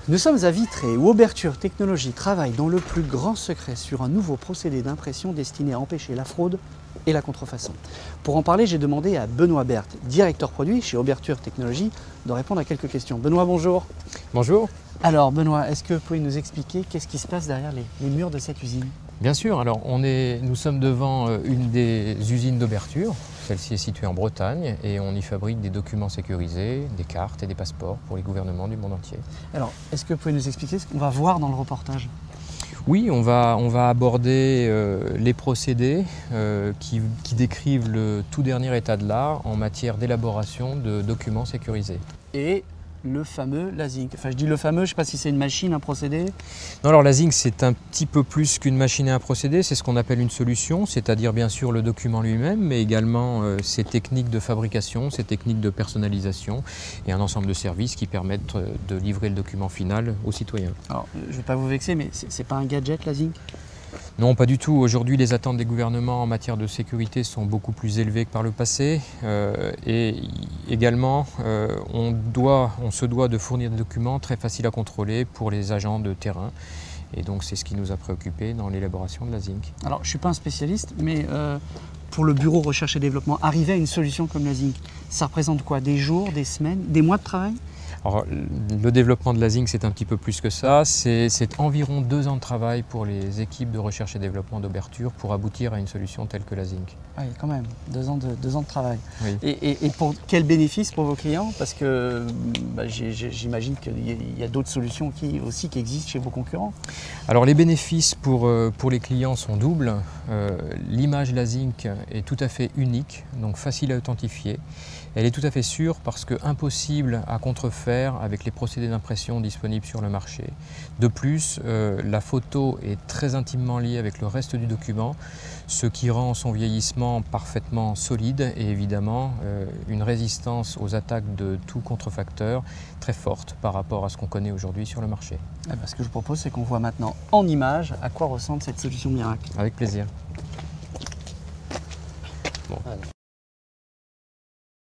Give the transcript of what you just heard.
Nous sommes à Vitré où Auberture Technologies travaille dans le plus grand secret sur un nouveau procédé d'impression destiné à empêcher la fraude et la contrefaçon. Pour en parler, j'ai demandé à Benoît Berthe, directeur produit chez Auberture Technologies, de répondre à quelques questions. Benoît, bonjour. Bonjour. Alors Benoît, est-ce que vous pouvez nous expliquer qu'est-ce qui se passe derrière les murs de cette usine? Bien sûr, alors nous sommes devant une des usines d'Auberture. Celle-ci est située en Bretagne et on y fabrique des documents sécurisés, des cartes et des passeports pour les gouvernements du monde entier. Alors, est-ce que vous pouvez nous expliquer ce qu'on va voir dans le reportage? Oui, on va aborder les procédés qui décrivent le tout dernier état de l'art en matière d'élaboration de documents sécurisés. Et le fameux lasing. Enfin, je dis le fameux, je ne sais pas si c'est une machine, un procédé. Non, alors lasing, c'est un petit peu plus qu'une machine et un procédé, c'est ce qu'on appelle une solution, c'est-à-dire bien sûr le document lui-même, mais également ses techniques de fabrication, ses techniques de personnalisation et un ensemble de services qui permettent de livrer le document final aux citoyens. Alors, je ne vais pas vous vexer, mais c'est pas un gadget, lasing? Non, pas du tout. Aujourd'hui, les attentes des gouvernements en matière de sécurité sont beaucoup plus élevées que par le passé. Et également, on se doit de fournir des documents très faciles à contrôler pour les agents de terrain. Et donc, c'est ce qui nous a préoccupés dans l'élaboration de lasing. Alors, je ne suis pas un spécialiste, mais pour le bureau recherche et développement, arriver à une solution comme lasing, ça représente quoi? Des jours, des semaines, des mois de travail? Alors, le développement de lasing, c'est un petit peu plus que ça. C'est environ 2 ans de travail pour les équipes de recherche et développement d'Auberture pour aboutir à une solution telle que lasing. Oui, quand même, 2 ans de travail. Oui. Et pour quel bénéfice pour vos clients? Parce que j'imagine qu'il y a d'autres solutions qui existent chez vos concurrents. Alors les bénéfices pour les clients sont doubles. L'image lasing est tout à fait unique, donc facile à authentifier. Elle est tout à fait sûre parce que impossible à contrefaire avec les procédés d'impression disponibles sur le marché. De plus, la photo est très intimement liée avec le reste du document, ce qui rend son vieillissement parfaitement solide et évidemment une résistance aux attaques de tout contrefacteur très forte par rapport à ce qu'on connaît aujourd'hui sur le marché. Ce que je vous propose, c'est qu'on voit maintenant en image à quoi ressemble cette solution miracle. Avec plaisir.